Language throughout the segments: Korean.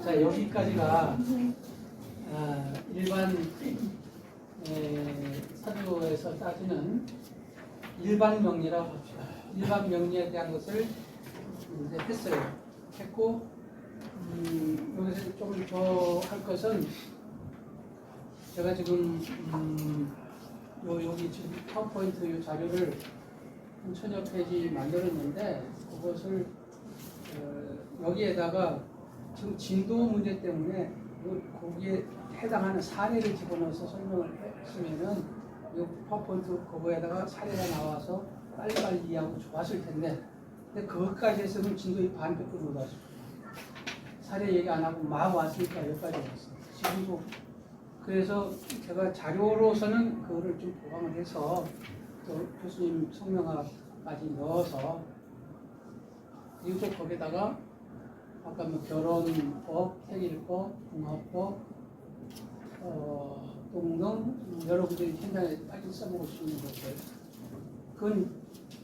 자, 여기까지가 일반 사주에서 따지는 일반 명리라고 합시다. 일반 명리에 대한 것을 이제 했고, 여기서 좀 더 할 것은 제가 지금 여기 지금 파워포인트 자료를 한 1000여 페이지 만들었는데, 그것을 여기에다가 지금 진도 문제 때문에 거기에 해당하는 사례를 집어넣어서 설명을 했으면은 이 파워포인트 그거에다가 사례가 나와서 빨리빨리 이해하고 좋았을 텐데, 근데 그것까지 했으면 진도의 반밖에 못 왔어요. 사례 얘기 안 하고 막 왔으니까 여기까지 왔어요. 지금도 그래서 제가 자료로서는 그거를 좀 보강을 해서 또 교수님 성명학까지 넣어서, 그리고 또 거기다가 아까 뭐 결혼법, 생일법, 궁합법, 등등 여러분들이 현장에 빨리 써먹을 수 있는 것들, 그건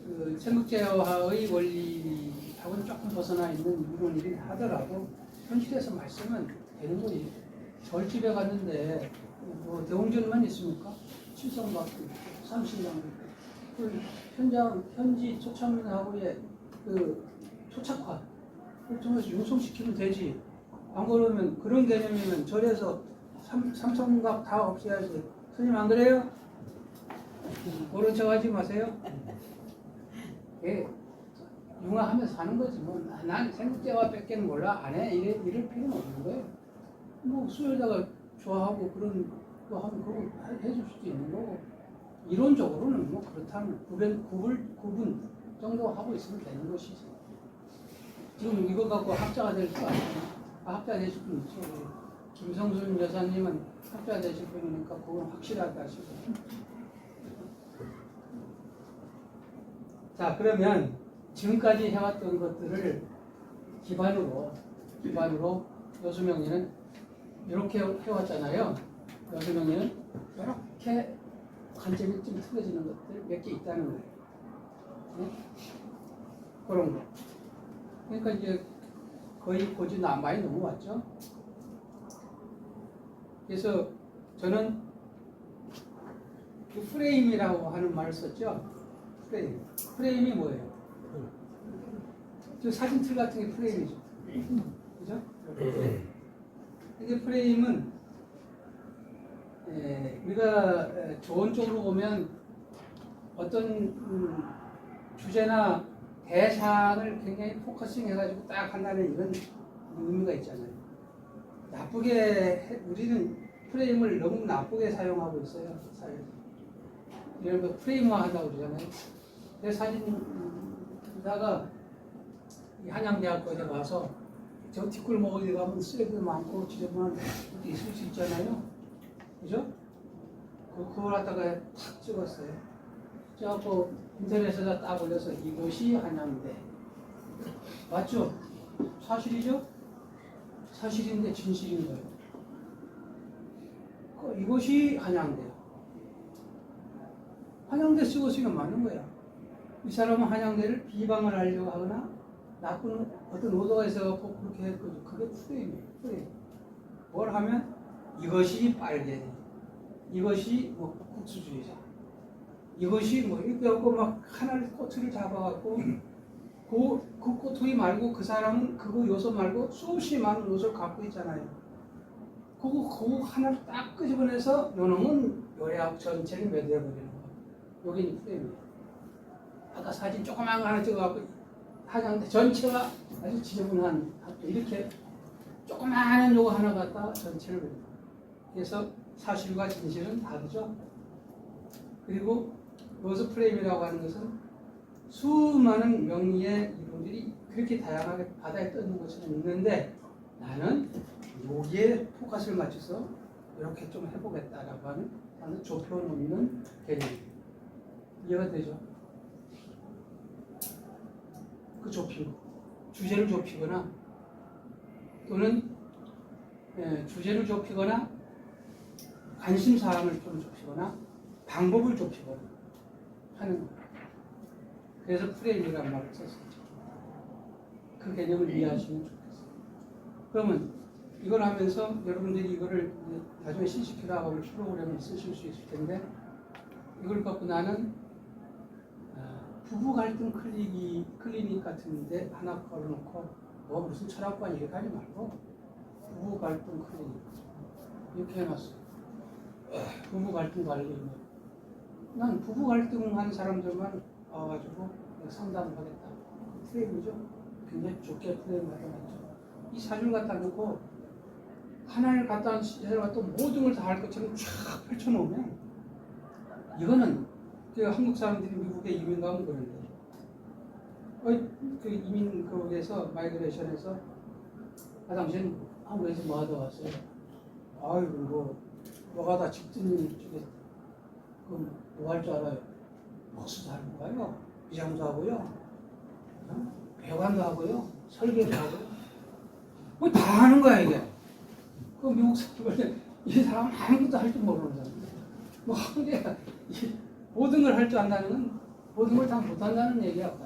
그 생극제어화의 원리하고는 조금 벗어나 있는 이론이긴 하더라도 현실에서 말씀은 되는 거지. 절집에 갔는데 뭐 대웅전만 있습니까? 칠성받고 삼신당도 그 현지 초창민하고의 그 초착화 통해서 융성시키면 되지. 안 그러면 그런 개념이면 절에서 삼성각 다 없애야지. 스님 안 그래요? 모른 척 하지 마세요. 예, 융화하면서 사는 거지. 뭐, 난 생국제와 뺏기는 몰라. 안 해. 이럴 필요는 없는 거예요. 뭐, 수요에다가 좋아하고 그런 거 하면 그거 해줄 수도 있는 거고. 이론적으로는 뭐, 그렇다면 구분 정도 하고 있으면 되는 것이지. 지금 이거 갖고 학자가 될 거 아니에요. 학자 되실 분 있죠. 김성순 여사님은 학자 되실 분이니까 그건 확실하다 하시고. 자, 그러면 지금까지 해왔던 것들을 기반으로 여수명리는 이렇게 해왔잖아요. 여수명리는 이렇게 관점이 좀 틀어지는 것들 몇 개 있다는 거예요. 네? 그런 거. 그러니까 이제 거의 고지 많이 넘어왔죠. 그래서 저는 그 프레임이라고 하는 말을 썼죠. 프레임이 뭐예요? 저 사진 틀 같은 게 프레임이죠. 그죠? 이게 프레임은 우리가 좋은 쪽으로 보면 어떤 주제나 대상을 굉장히 포커싱 해가지고 딱 한다는 이런 의미가 있잖아요. 나쁘게 우리는 프레임을 너무 나쁘게 사용하고 있어요. 사회에서. 이런 거 프레임화 한다고 그러잖아요. 내 사진다가 한양대학교에 와서 저 뒷골목 어디 가면 쓰레기도 많고 지저분한 것도 있을 수 있잖아요. 그죠? 그걸 갖다가 탁 찍었어요. 찍어갖고 인터넷에다 딱 올려서 이곳이 한양대. 맞죠? 사실이죠? 사실인데 진실인 거예요. 이곳이 한양대야. 한양대 쓰고 쓰면 맞는 거야. 이 사람은 한양대를 비방을 하려고 하거나 나쁜 어떤 의도가 있어서 그렇게 했거든. 그게 프레임이에요. 프레임. 뭘 하면 이것이 빨갱이, 이것이 뭐 국수주의자, 이것이 뭐 이렇게 하고 막 하나를 꼬투리를 잡아갖고 그 꼬투리 말고 그 사람은 그거 요소 말고 수없이 많은 요소를 갖고 있잖아요. 그거 하나를 딱 끄집어내서 요놈은 요래하고 전체를 매도해버리는 거야. 여기는 프레임이에요. 아까 사진 조그만 거 하나 찍어갖고 한양대 전체가 아주 지저분한 학교 이렇게 조그마한 요거 하나 갖다가 전체를 매도해요. 그래서 사실과 진실은 다르죠. 그리고 여기서 프레임이라고 하는 것은 수많은 명리의 이론들이 그렇게 다양하게 바다에 떠있는 것처럼 있는데 나는 여기에 포커스를 맞춰서 이렇게 좀 해보겠다라고 하는 좁혀놓는 개념입니다. 이해가 되죠? 그 좁히고 주제를 좁히거나 또는 주제를 좁히거나 관심사항을 좀 좁히거나 방법을 좁히거나 하는 거예요. 그래서 프레임이라는 말을 썼어요. 그 개념을 이해하시면 좋겠어요. 그러면 이걸 하면서 여러분들이 이거를 나중에 CCQ라고 하는 프로그램을 쓰실 수 있을 텐데 이걸 갖고 나는 부부 갈등 클리닉 같은데 하나 걸어놓고 뭐 무슨 철학관 이렇게 하지 말고 부부 갈등 클리닉 이렇게 해놨어. 부부 갈등 관리. 난 부부 갈등한 사람들만 와가지고 상담을 하겠다. 프레임이죠. 굉장히 좋게 프레임을 하더만요. 이 사진을 갖다 놓고 하나를 갖다 또 모든 걸 다 할 것처럼 쫙 펼쳐놓으면 이거는 그 한국 사람들이 미국에 이민 가면 그런데 그 이민국에서 마이그레이션에서 당신 한국에서 뭐 하다 왔어요? 아이고 뭐가 다 집주인 쪽에 뭐 할 줄 알아요? 무엇을 하는 거예요? 비장도 하고요, 배관도 하고요, 설계도 하고요. 뭐 다 하는 거야 이게. 그 미국 사람들 이 사람 아무것도 할 줄 모르는 사람. 뭐 한게 모든 걸 할 줄 안다는 건 모든 걸 다 못한다는 얘기야.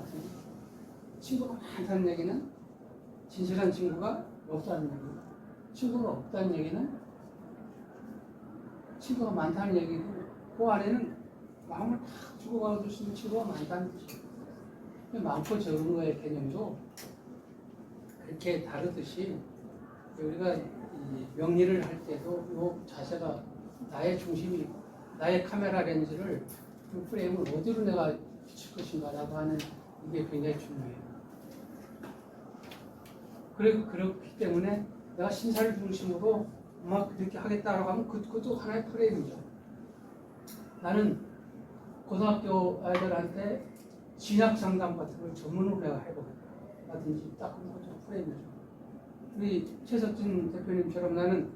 친구가 많다는 얘기는 진실한 친구가 없다는 얘기야. 친구가 없다는 얘기는 친구가 많다는 얘기고 그 안에는 마음을 탁 주고받을 수 있는 친구가 많다는 뜻이에요. 많고 적은 거의 개념도 그렇게 다르듯이 우리가 명리를 할 때도 이 자세가 나의 중심이 나의 카메라 렌즈를 그 프레임을 어디로 내가 비칠 것인가라고 하는 이게 굉장히 중요해요. 그렇기 때문에 내가 신사를 중심으로 막 이렇게 하겠다라고 하면 그것도 하나의 프레임이죠. 나는 고등학교 아이들한테 진학 상담 같은 걸 전문으로 내가 해보겠다. 라든지 딱 그런 것도 프레임이죠. 우리 최석진 대표님처럼 나는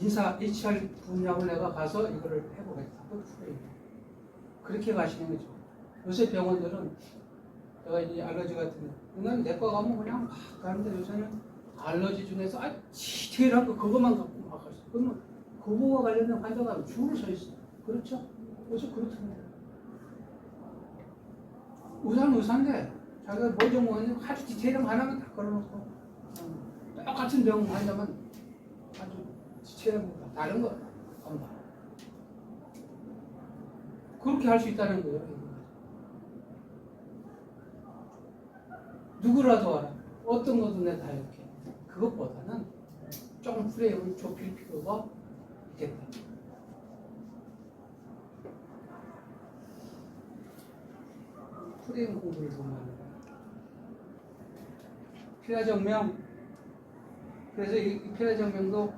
인사 HR 분야를 내가 가서 이거를 해보겠다. 그 프레임이에요. 그렇게 가시는 거죠. 요새 병원들은 내가 이 알러지 같은 거, 내과 가면 그냥 막 가는데 요새는 알러지 중에서 디테일한 거 그것만 갖고 막 가있어. 그러면 그거와 관련된 환자가 줄을 서 있어. 그렇죠? 요새 그렇잖아요. 의사는 의사인데 자기가 뭘 전공하는지 아주 디테일한 거 하나만 다 걸어놓고 똑같은 병 환자만 아주 디테일한 거 다른 거 안 봐. 그렇게 할 수 있다는 거예요. 누구라도 알아. 어떤 것도 내 다 이렇게. 그것보다는 조금 프레임을 좁힐 필요가 있겠다. 프레임 공부를 좀 하는 거야. 피라정명. 그래서 이 피라정명도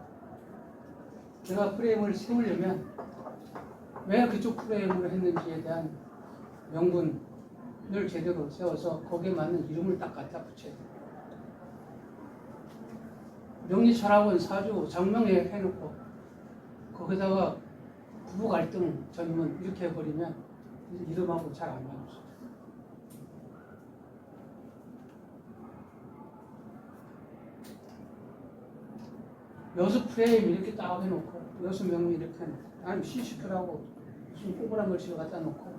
내가 프레임을 세우려면 왜 그쪽 프레임을 했는지에 대한 명분을 제대로 세워서 거기에 맞는 이름을 딱 갖다 붙여야 돼. 명리철학원 사주 장명회 해놓고 거기다가 부부 갈등 전문 이렇게 해버리면 이름하고 잘 안 맞죠. 여수 프레임 이렇게 딱 해놓고 여수 명리 이렇게 해놓고 아니면 CCQ라고 무슨 꼬부란 글씨를 갖다 놓고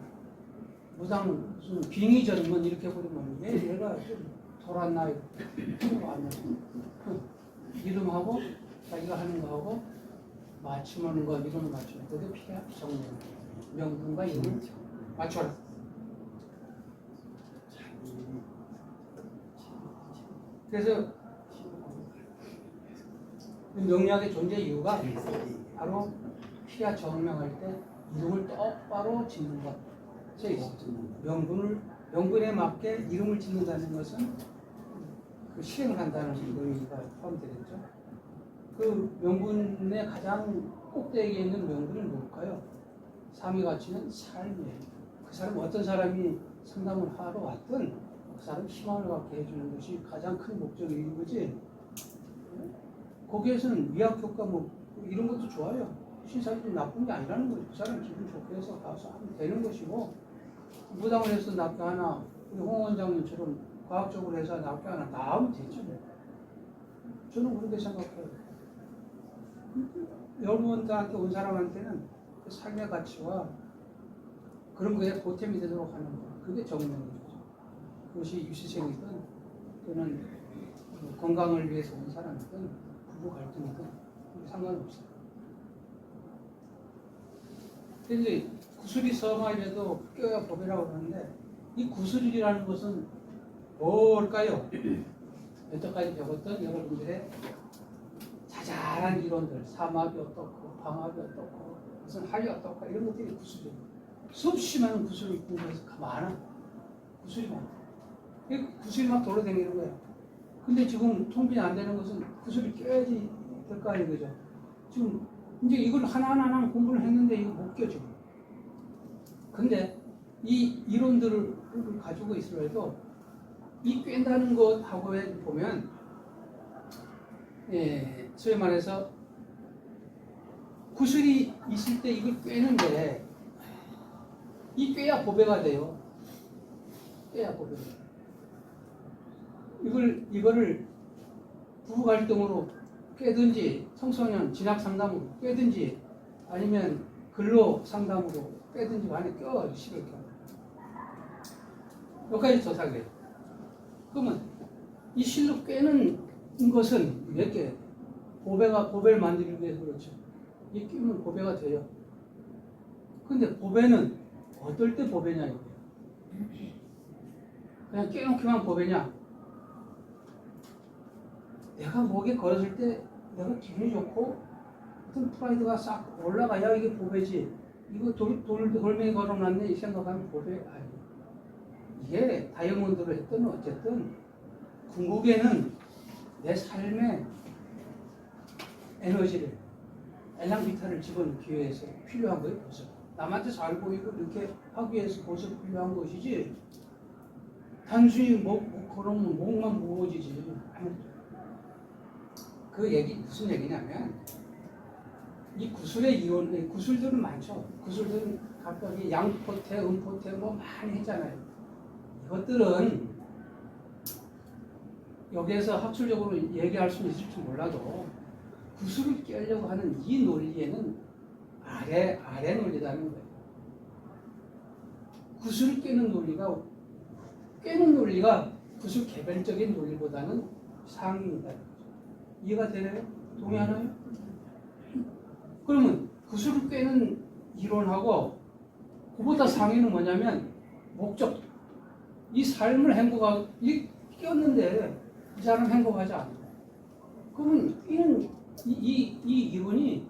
무당 무슨 빙의 전문 이렇게 해버리면 얘가 좀 돌았나 이거 안 맞아. 이름하고 자기가 하는 거하고 맞춤하는 거 이름을 맞추면 그게 필요해. 정명 명분과 이름을 맞춰라. 그래서 명리학의 존재 이유가 바로 피가 정명할 때 이름을 똑바로 짓는 것. 명분에 맞게 이름을 짓는다는 것은 그 실행을 한다는 의미가 포함되겠죠. 그 명분의 가장 꼭대기에 있는 명분은 뭘까요? 삼위 가치는 삶이에요. 그 사람 어떤 사람이 상담을 하러 왔든 그 사람 희망을 갖게 해주는 것이 가장 큰 목적인 거지. 거기에서는 의학 효과 뭐 이런 것도 좋아요. 신사임이 나쁜 게 아니라는 거죠. 그 사람 기분 좋게 해서 가서 하면 되는 것이고 무당을 해서 낫게 하나 우리 홍 원장님처럼 과학적으로 해서 낫게 하나 나오면 되죠. 저는 그렇게 생각해요. 여러분들한테 온 사람한테는 그 삶의 가치와 그런 거에 보탬이 되도록 하는 거. 그게 정명이죠. 그것이 유시생이든 또는 건강을 위해서 온 사람이든 부부 갈등이든 상관없어요. 근데 구슬이 서마이래도 껴야 법이라고 하는데 이 구슬이라는 것은 뭘까요? 여태까지 배웠던 여러분들의 자잘한 이론들, 삼합이 어떻고 방합이 어떻고 무슨 합이 어떻고 이런 것들이 구슬이에요. 수없이 많은 구슬이 공부해서 많아. 구슬이 많아. 구슬이 막 돌아다니는 거야. 근데 지금 통빈이 안 되는 것은 구슬이 껴야지 될 거 아니에요, 그죠? 지금 이제 이걸 하나하나 공부를 했는데 이거 못 껴, 지금. 근데 이 이론들을 가지고 있으면서 이 꿰다는 것하고 보면, 예, 소위 말해서 구슬이 있을 때 이걸 꿰는데 이 꿰야 보배가 돼요. 꿰야 보배가 돼요. 이거를 부부 갈등으로 꿰든지 청소년 진학 상담으로 꿰든지 아니면 근로 상담으로 꿰든지 안에 껴 식을 껴. 여기까지 조사해요. 그러면 이 실로 꿰는 것은 몇 개? 보배를 만들기 위해서 그렇죠. 이 끼면 보배가 돼요. 근데 보배는 어떨 때 보배냐 이거예요. 그냥 깨놓기만 보배냐? 내가 목에 걸었을 때 내가 기분이 좋고 어떤 프라이드가 싹 올라가야 이게 보배지. 이거 돌멩이 걸어놨네 이 생각하면 보배 아니에요. 이게 다이아몬드를 했든 어쨌든 궁극에는 내 삶의 에너지를 엘랑비타를 집어넣기 위해서 필요한 거예요. 보석. 남한테 잘 보이고 이렇게 하기 위해서 보석 필요한 것이지 단순히 그러면 목만 무거워지지. 그 얘기 무슨 얘기냐면 이 구슬의 이론, 구슬들은 많죠. 구슬들은 각각의 양포태, 음포태 뭐 많이 했잖아요. 이것들은 여기에서 학술적으로 얘기할 수는 있을지 몰라도 구슬을 깨려고 하는 이 논리에는 아래 논리라는 거예요. 구슬을 깨는 논리가 구슬 개별적인 논리보다는 상위이다. 이해가 되나요? 동의하나요? 그러면 구슬을 깨는 이론하고 그보다 상위는 뭐냐면 목적. 이 삶을 이 꼈는데 이 사람 행복하지 않아. 그러면 이 이론이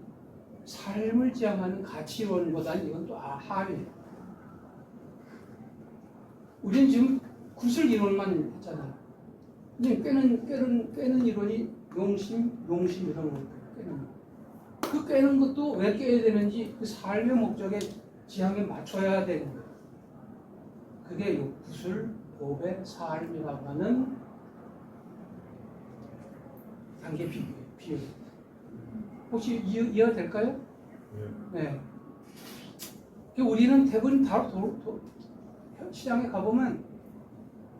삶을 지향하는 가치론보다는 이건 또 하위예요. 우리는 지금 구슬 이론만 했잖아요. 근데 깨는 이론이 용심 이런 거 깨는 거. 그 깨는 것도 왜 깨야 되는지 그 삶의 목적에 지향에 맞춰야 되는 거예요. 그게 구슬, 보배, 삶이라고 하는 단계 비율. 혹시 이해가 될까요? 네. 우리는 대부분 다 시장에 가보면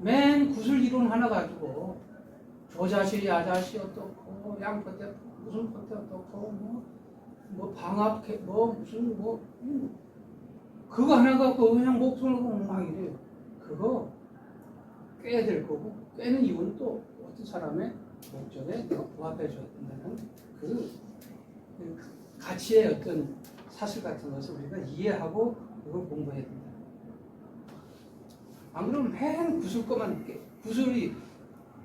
맨 구슬 이론 하나 가지고 조자시, 야자시 어떻고 양포태 무슨 포태 어떻고 뭐 방합 무슨 그거 하나 갖고 그냥 목숨을 걸고 막 이래요. 그거 꿰야 될 거고 꿰는 이유는 또 어떤 사람의 목적에 내가 부합해 줘야 된다는 그 가치의 어떤 사실 같은 것을 우리가 이해하고 그걸 공부해야 된다. 안 그러면 맨 구슬 거만 구슬이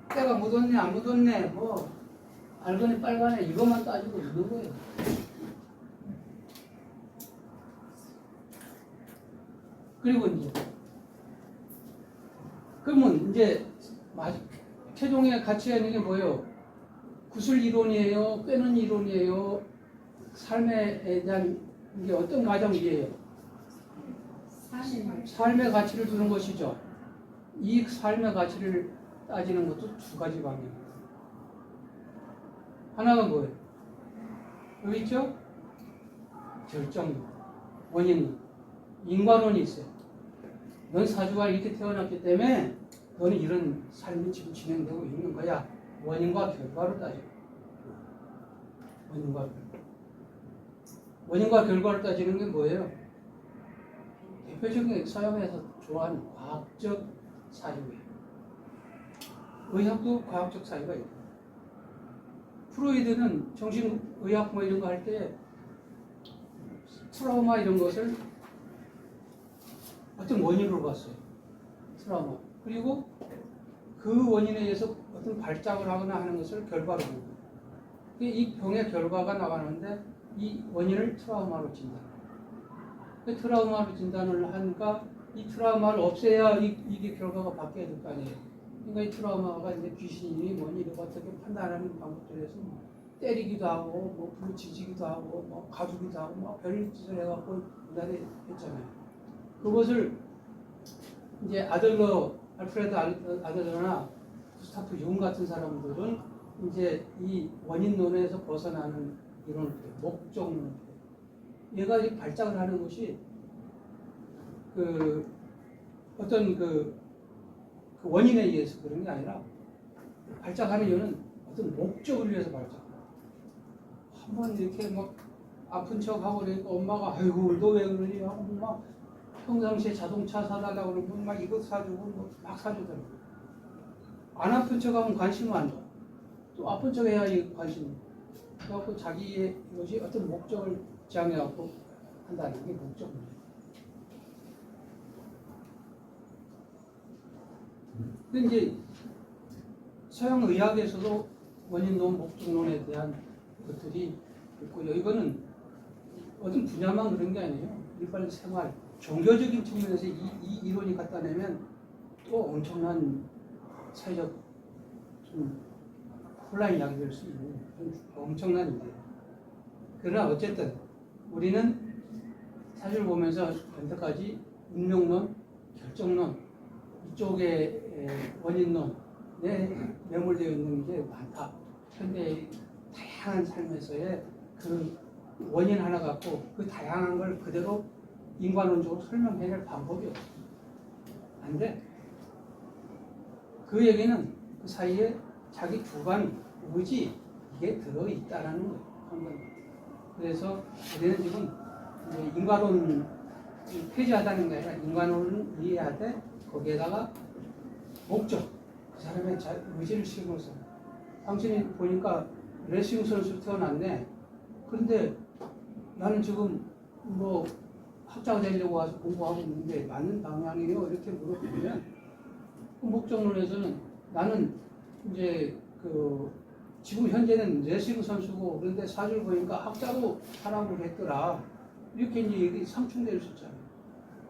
때가 묻었네 안 묻었네 뭐 알거네 빨가네 이것만 따지고 있는 거예요. 그리고 이제 그러면 이제 최종의 가치가 있는 게 뭐예요? 구슬 이론이에요? 꿰는 이론이에요? 삶에 대한 이게 어떤 과정이에요? 삶의 가치를 두는 것이죠. 이 삶의 가치를 따지는 것도 두 가지 방향입니다. 하나가 뭐예요? 여기 있죠? 결정론, 원인론, 인과론이 있어요. 넌 사주가 이렇게 태어났기 때문에 너는 이런 삶이 지금 진행되고 있는 거야. 원인과 결과로 따져. 원인과 결과를 따지는 게 뭐예요? 대표적인 서양에서 좋아하는 과학적 사유예요. 의학도 과학적 사유가 있고 프로이드는 정신의학 뭐 이런 거 할 때 트라우마 이런 것을 어떤 원인으로 봤어요. 트라우마. 그리고 그 원인에 의해서 어떤 발작을 하거나 하는 것을 결과로 보고 이 병의 결과가 나가는데 이 원인을 트라우마로 진단. 그 트라우마로 진단을 하니까 이 트라우마를 없애야 이게 결과가 바뀌어야 될 거 아니에요. 그러니까 이 트라우마가 이제 귀신이 뭐니 이런 거 어떻게 판단하는 방법들에서 뭐 때리기도 하고 뭐 부르짖기도 하고 뭐 가두기도 하고 뭐 별짓을 해갖고 그날에 했잖아요. 그것을 이제 알프레드 아들러나 구스타프 융 같은 사람들은 이제 이 원인론에서 벗어나는 이런 목적론. 얘가 발작을 하는 것이 그 어떤 그 원인에 의해서 그런 게 아니라 발작하는 이유는 어떤 목적을 위해서 발작. 한번 이렇게 막 아픈 척하고 그러니까 엄마가 아이고 너 왜 그러니 하고 막 평상시에 자동차 사달라고 그러고 막 이것 사주고 뭐 막 사주더라고. 안 아픈 척하면 관심을 안 줘. 또 아픈 척 해야 관심. 그래갖고 자기의 이것이 어떤 목적을 지향해갖고 한다는 게 목적입니다. 근데 이제 서양 의학에서도 원인론, 목적론에 대한 것들이 있고요. 이거는 어떤 분야만 그런 게 아니에요. 일반 생활, 종교적인 측면에서 이 이론이 갖다 내면 또 엄청난 사회적 좀 혼란이 야기될 수 있는 엄청난 일이에요. 그러나 어쨌든 우리는 사실 보면서 현재까지 운명론, 결정론 이쪽에 원인론에 매몰되어 있는 게 많다. 현대의 다양한 삶에서의 그 원인 하나 갖고 그 다양한 걸 그대로 인간론적으로 설명해낼 방법이 없어. 안 돼. 그 얘기는 그 사이에 자기 주관, 의지 이게 들어있다라는 거예요. 그래서 우리는 지금 인간론 폐지하다는 게 아니라 인간론을 이해하되 거기에다가 목적, 그 사람의 의지를 실어서 당신이 보니까 레슬링 선수로 태어났네. 그런데 나는 지금 뭐 학자가 되려고 와서 공부하고 있는데 맞는 방향이에요? 이렇게 물어보면 그 목적론에서는 나는 이제 지금 현재는 레슬링 선수고 그런데 사실 보니까 학자로 하라고 했더라. 이렇게 이제 얘기 상충될 수 있잖아요.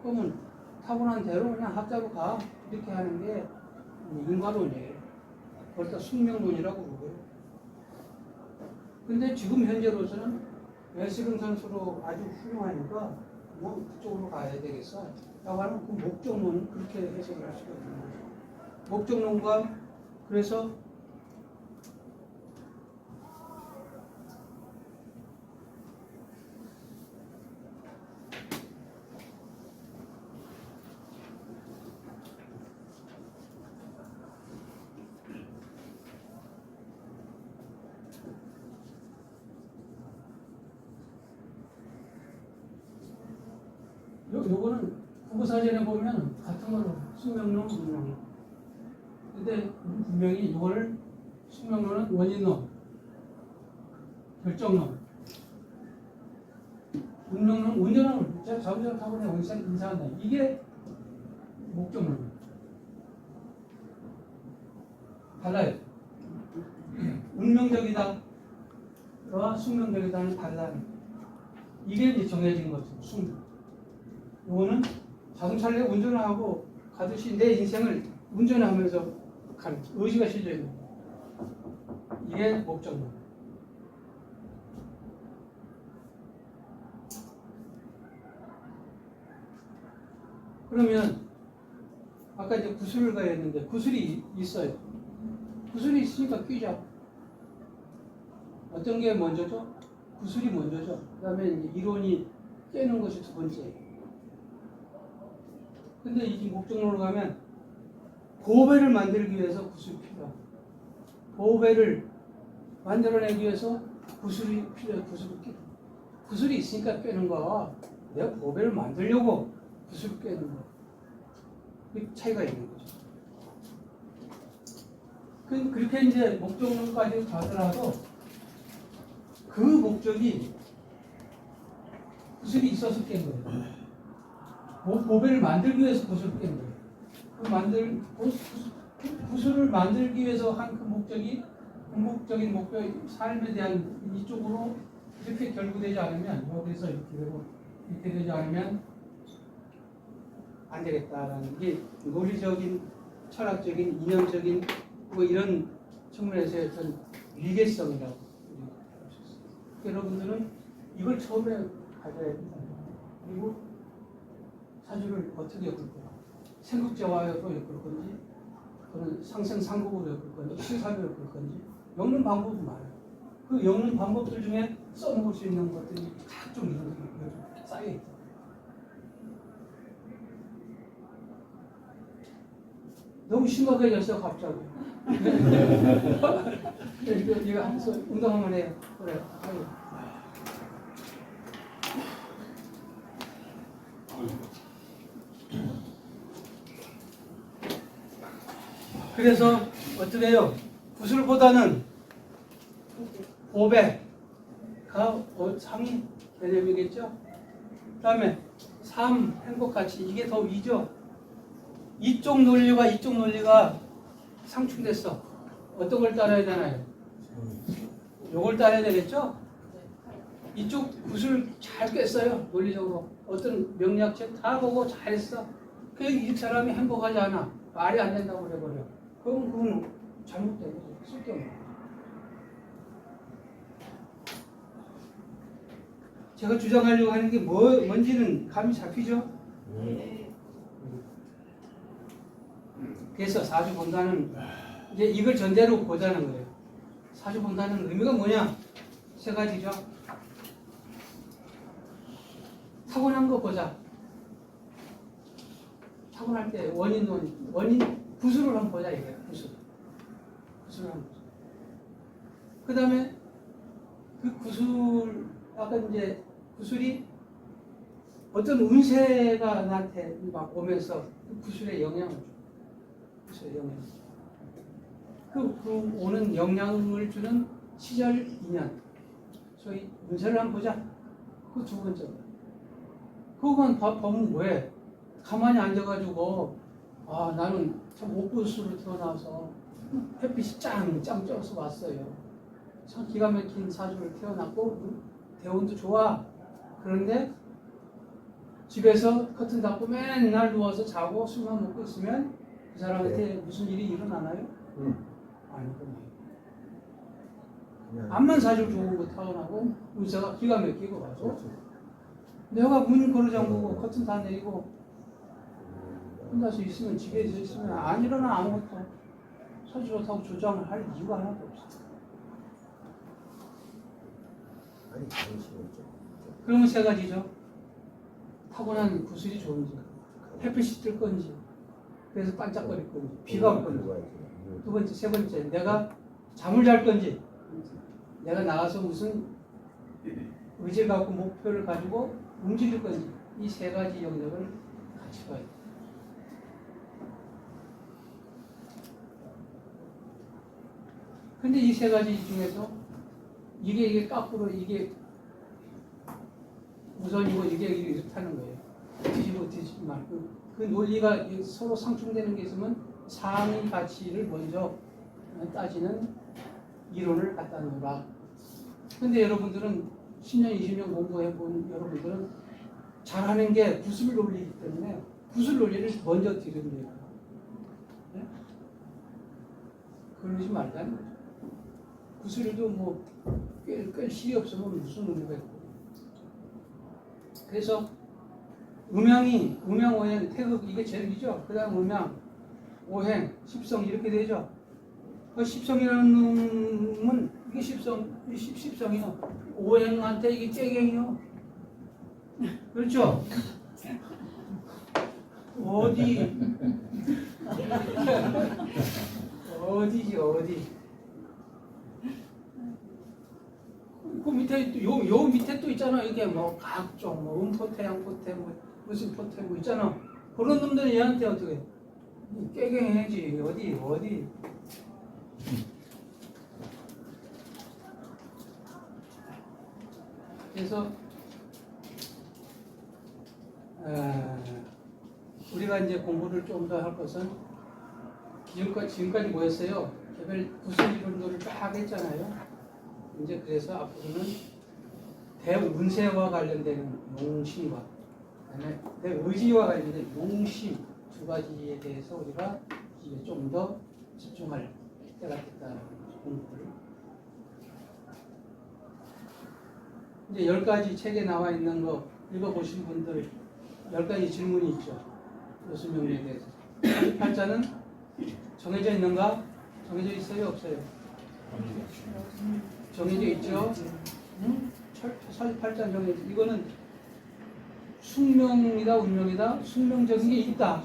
그러면 타고난 대로 그냥 학자로 가. 이렇게 하는 게 인과론이에요. 그걸 다 숙명론이라고 그러고요. 근데 지금 현재로서는 레슬링 선수로 아주 훌륭하니까 뭐 그쪽으로 가야 되겠어. 라고 하면 그 목적론은 그렇게 해석을 할 수가 있는 거죠. 목적론과 그래서 요거는 국어사전에 보면 같은 걸로 숙명론, 운명론. 근데 분명히 이거를 숙명론은 원인론, 결정론, 운명론, 운전하는 제가 자동차 타고 그냥 인사한다. 이게 목적론. 달라요. 운명적이다와 숙명적이다는 달라요. 이게 이제 정해진 거죠. 숙명. 이거는 자동차를 운전을 하고 가듯이 내 인생을 운전하면서 가는 의지가 실려 있는 거예요. 이게 목적론. 그러면 아까 이제 구슬을 가야 했는데 구슬이 있어요. 구슬이 있으니까 끼자. 어떤 게 먼저죠? 구슬이 먼저죠. 그 다음에 이론이 깨는 것이 두 번째. 근데 이 목적론으로 가면 보배를 만들기 위해서 구슬이 필요하고 보배를 만들어내기 위해서 구슬이 필요해요. 구슬이 있으니까 깨는 거야. 내가 보배를 만들려고 구슬을 깨는 거야. 그 차이가 있는 거죠. 그렇게 이제 목적론까지 가더라도 그 목적이 구슬이 있어서 깬 거예요. 보배를 만들기 위해서 구슬을 깬 거예요. 구슬을 만들기 위해서 한 그 목적이 궁극적인 목표, 삶에 대한 이쪽으로 이렇게 결부되지 않으면, 여기서 이렇게 되고 이렇게 되지 않으면 안 되겠다라는 게 논리적인, 철학적인, 이념적인 뭐 이런 측면에서의 어떤 위계성이라고 여러분들은 이걸 처음에 가져야 됩니다. 그리고 사주를 어떻게 엮을 거야? 생극제화로 엮을 건지, 또는 상생상극으로 엮을 건지, 시사로 엮을 건지 엮는 방법이 많아요. 그 엮는 방법들 중에 써먹을 수 있는 것들이 각종 이런 것들이 쌓여있다. 너무 심각해졌어 갑자기. 이거 하면서 운동 한번 해요. 그래. 아유. 그래서 어떻게 해요? 구슬보다는 보배가 상위 개념이겠죠? 그 다음에 삶, 행복, 가치 이게 더 위죠? 이쪽 논리가 상충됐어. 어떤 걸 따라야 되나요? 요걸 따라야 되겠죠? 이쪽 구슬 잘 깼어요. 논리적으로. 어떤 명리학책 다 보고 잘했어. 이 사람이 행복하지 않아. 말이 안 된다고 그래버려. 그럼 그건 잘못된 거죠. 쓸데없는. 제가 주장하려고 하는 게 뭔지는 감이 잡히죠? 그래서 사주 본다는 이제 이걸 전제로 보자는 거예요. 사주 본다는 의미가 뭐냐? 세 가지죠. 타고난 거 보자. 타고날 때 원인 구슬을 한번 보자 이게 구슬을 한번 보자. 그 다음에 그 구슬 아까 이제 구슬이 어떤 운세가 나한테 막 오면서 그 구슬에 영향을 줘. 구슬에 영향. 그 오는 영향을 주는 시절 인연. 소위 운세를 한번 보자. 그 두 번째. 그건 보면 뭐해? 가만히 앉아가지고 나는 참 옥구수로 태어나서 햇빛이 짱 쪄서 왔어요. 참 기가 막힌 사주를 태어났고 대운도 좋아. 그런데 집에서 커튼 닫고 맨날 누워서 자고 술만 먹고 있으면 그 사람한테 무슨 일이 일어나나요? 아니거든요. 암만 사주를 좋은 거 태어나고 운세가 기가 막히고 가서 내가 문 걸어 잠그고 커튼 다 내리고 혼자서 있으면 집에 있으면 안 일어나 아무것도 사주 좋다고 조장을 할 이유가 하나도 없어. 그러면 세 가지죠. 타고난 구슬이 좋은지, 햇빛이 뜰 건지, 그래서 반짝거릴 건지, 비가 올 건지. 두 번째, 세 번째, 내가 잠을 잘 건지, 내가 나가서 무슨 의지를 갖고 목표를 가지고 움직일 건지, 이 세 가지 영역을 같이 봐야 돼. 근데 이 세 가지 중에서 이게 거꾸로 이게 우선이고 이게 이렇다는 거예요. 뒤집지 말고 그 논리가 서로 상충되는 게 있으면 상위 가치를 먼저 따지는 이론을 갖다 놓으라. 근데 여러분들은 10년, 20년 공부해본 여러분들은 잘하는 게 구슬 논리이기 때문에 구슬 논리를 먼저 들여다봐요. 네? 그러지 말자는 거죠. 구슬도 뭐 꽤 실이 없으면 무슨 의미가 있고. 그래서 음양, 오행, 태극 이게 제일이죠. 그 다음 음양, 오행, 십성 이렇게 되죠. 그 십성이라는 놈은 이게 십성이요. 오행한테 이게 째갱이요. 그렇죠? 어디지? 그 밑에 또 요 밑에 또 있잖아. 이게 뭐 각종 뭐 음포태, 양포태, 뭐 무슨 포태 뭐 있잖아. 그런 놈들은 얘한테 어떻게 깨갱해야지. 어디? 그래서 우리가 이제 공부를 좀 더 할 것은 지금까지 뭐였어요? 개별 구술 이론들을 쫙 했잖아요. 이제 그래서 앞으로는 대운세와 관련된 용심과 그다음에 대의지와 관련된 용심 두 가지에 대해서 우리가 이제 좀 더 집중할 때가 됐다는 공부를. 이제 10가지 책에 나와 있는 거 읽어보신 분들 10가지 질문이 있죠. 요술명리에 대해서. 8자는 정해져 있는가? 정해져 있어요? 없어요? 정해져 있죠? 응? 48자 정해져. 이거는 숙명이다, 운명이다? 숙명적인 게 있다.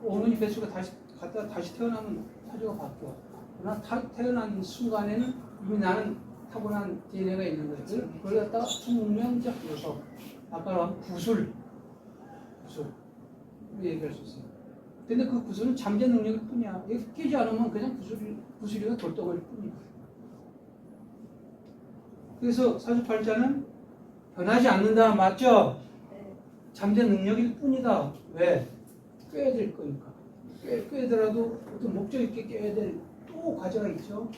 어머니 뱃속에 다시 태어나면 사주가 바뀌어. 그러나 태어난 순간에는 이미 나는 타고난 DNA가 있는 거예요. 그걸 갖다가 숙명적 요소. 아까 구술 얘기할 수 있어요. 근데 그 구술은 잠재 능력일 뿐이야. 이게 끼지 않으면 그냥 구술이가 돌덩어릴 뿐이야. 그래서 사주팔자는 변하지 않는다. 맞죠? 잠재 능력일 뿐이다. 왜? 꿰야 될 거니까. 꿰더라도 어떤 목적 있게 꿰야 될 또 과제가 있죠.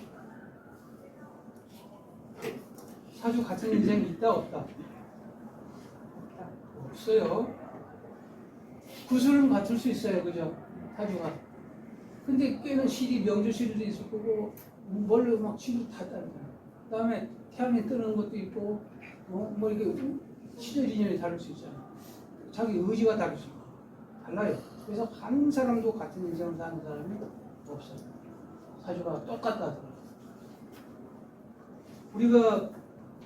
사주 같은 인생이 있다 없다? 없어요. 구술은 같을 수 있어요. 그죠? 사주가. 근데 꿰는 실이 명조실도 있을 거고 뭘로 막 실이 다 다르잖아요. 그 다음에 태양이 뜨는 것도 있고 뭐 이게 시절인연이 다를 수 있잖아요. 자기 의지가 다를 수 있고 달라요. 그래서 한 사람도 같은 인생을 사는 사람이 없어요. 사주가 똑같다 하더라고요. 우리가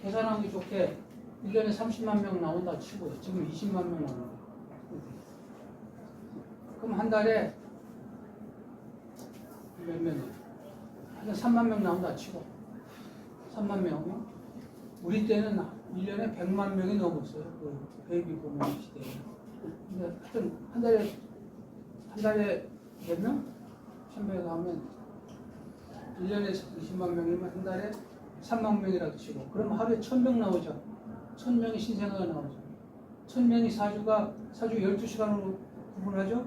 계산하기 좋게 1년에 30만 명 나온다 치고요. 지금 20만 명 나온다. 그럼 한 달에 몇 명이에요? 한 3만 명 나온다 치고 3만 명. 우리 때는 1년에 100만 명이 넘었어요. 그 베이비 부모 시대에. 근데 하여튼 한 달에 몇 명? 1000명 하면 1년에 20만 명이면 한 달에 3만 명이라고 치고 그럼 하루에 1000명 나오죠. 1000명이 신생아가 나오죠. 1000명이 사주 12시간으로 구분하죠.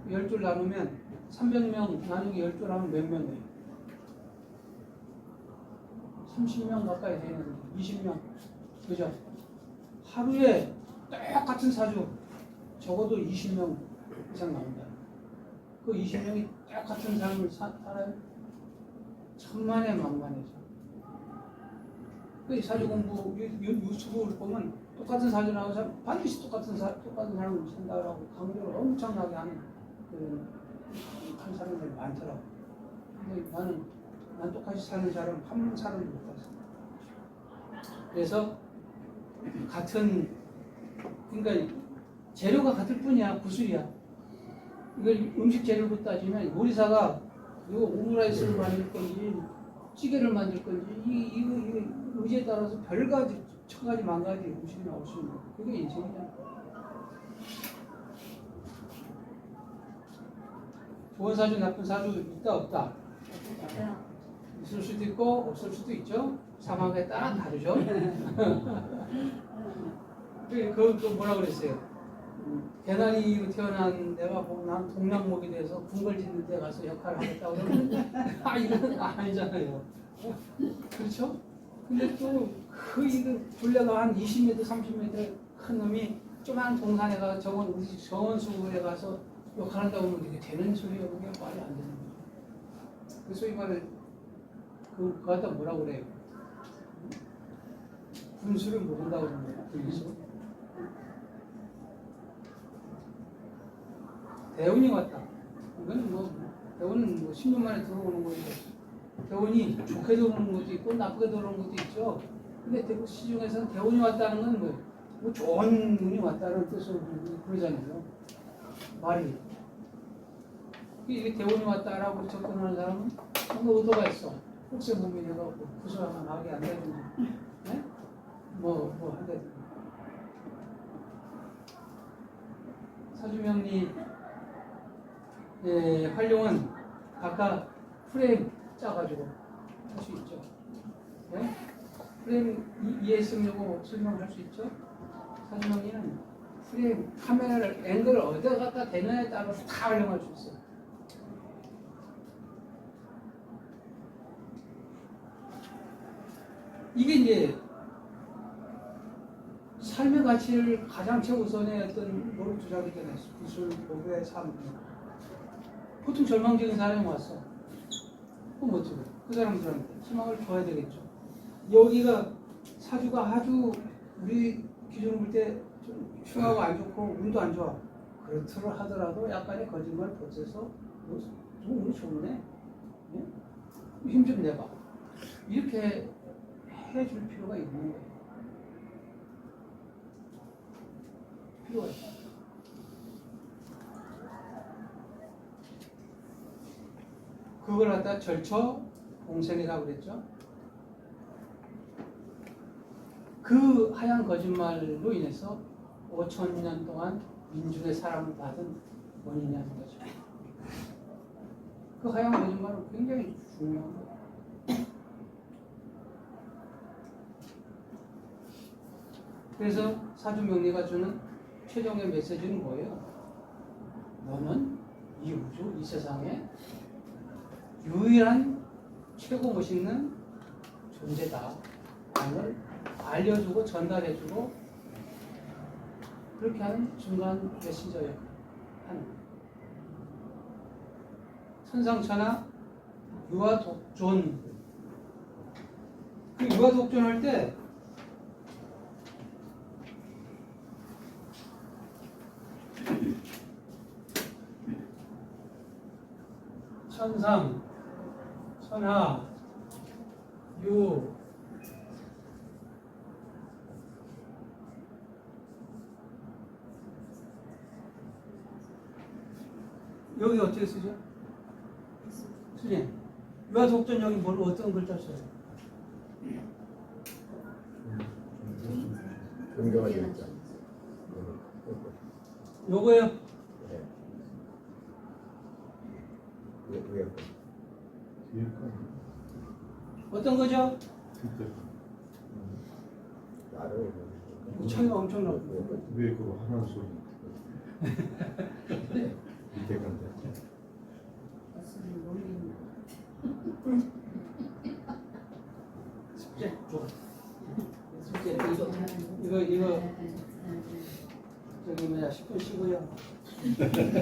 12를 나누면 300명 나누기 12를 하면 몇 명이에요? 30명 가까이 되는데 20명. 그죠? 하루에 똑같은 사주 적어도 20명 이상 나온다. 그 20명이 똑같은 삶을 살아요. 천만에 만만해져. 그 사주 공부 유튜브를 보면 똑같은 사주 나오는 사람 반드시 똑같은 사람을 산다라고 강조를 엄청나게 하는 한 사람들이 많더라고. 근데 난 똑같이 사는 사람 한 사람도 못 봤어. 그래서 그러니까 재료가 같을 뿐이야. 구슬이야. 이걸 음식 재료로 따지면 요리사가 이거 오므라이스를 만들 건지 찌개를 만들 건지 이거 의지에 따라서 별가지 천가지 만가지 음식이 나올 수 있는 거야. 그게 인생이잖아. 좋은 사주 나쁜 사주 있다 없다? 있을 수도 있고 없을 수도 있죠. 상황에 따라 다르죠. 그 뭐라 그랬어요? 개나리로 태어난 내가 난 동양목이 돼서 궁궐 짓는 데 가서 역할을 하겠다고 그러면 이건 아니잖아요. 그렇죠? 근데 또 이거 둘레가 한 20m, 30m 큰 놈이 조그만 동산에 가서 정원수에 가서 욕한다고 하면 이게 되는 소리예요. 그게 말이 안 되는 거죠. 그래서 이 말을 그거 갖다 뭐라고 그래요? 분수를 모른다고 그러는 거예요. 분수. 대운이 왔다. 이건 대운은 10년 만에 들어오는 거죠. 대운이 좋게 들어오는 것도 있고 나쁘게 들어오는 것도 있죠. 근데 대부 시중에서는 대운이 왔다는 건 뭐 좋은 운이 왔다는 뜻으로 그러잖아요. 말이. 이게 대운이 왔다라고 접근하는 사람은 뭔가 의도가 있어. 혹시 몸이 내가 구슬하면 악이 안 되든지, 네? 뭐 한다든지. 사주명리 활용은 아까 프레임 짜가지고 할 수 있죠. 네? 프레임 이해했으려고 설명할 수 있죠? 사진영리는 프레임 카메라를 앵글을 어디다 갖다 대느냐에 따라서 다 활용할 수 있어요. 이게 이제 삶의 가치를 가장 최우선의 어떤 노력 투자기 때문에 기술, 도구의 삶. 보통 절망적인 사람이 왔어. 그럼 어떻게? 그 사람들한테 희망을 줘야 되겠죠. 여기가 사주가 아주 우리 기준으로 볼 때 좀 추하고 안 좋고 운도 안 좋아. 그렇더라 하더라도 약간의 거짓말 보태서 좀 운이 좋네. 힘 좀 내봐. 이렇게 해줄 필요가 있는 거예요. 필요가 있어. 그걸 갖다 절처 공생이라고 그랬죠. 그 하얀 거짓말로 인해서 5,000년 동안 민중의 사랑을 받은 원인이 하는 거죠. 그 하얀 거짓말은 굉장히 중요한 거예요. 그래서 사주명리가 주는 최종의 메시지는 뭐예요? 너는 이 우주, 이 세상에 유일한 최고 멋있는 존재다. 을 알려주고 전달해주고 그렇게 하는 중간 메신저예요. 하는 천상천하 유아독존. 그 유아독존 할 때 천상, 천하, 유, 여기 어떻게 쓰죠? 선생님, 유아독존 여기 뭘 어떤 글자 써요? 존경하지 않자. 요거요? 네. 위에 거. 뒤에 거. 어떤 거죠? 밑에 거. 나를 차이가 엄청나고. 위에 거로 하나는 쏘는 밑에 건데. 숙제 줘. 숙제 이거 저기 뭐야 10분 쉬고요.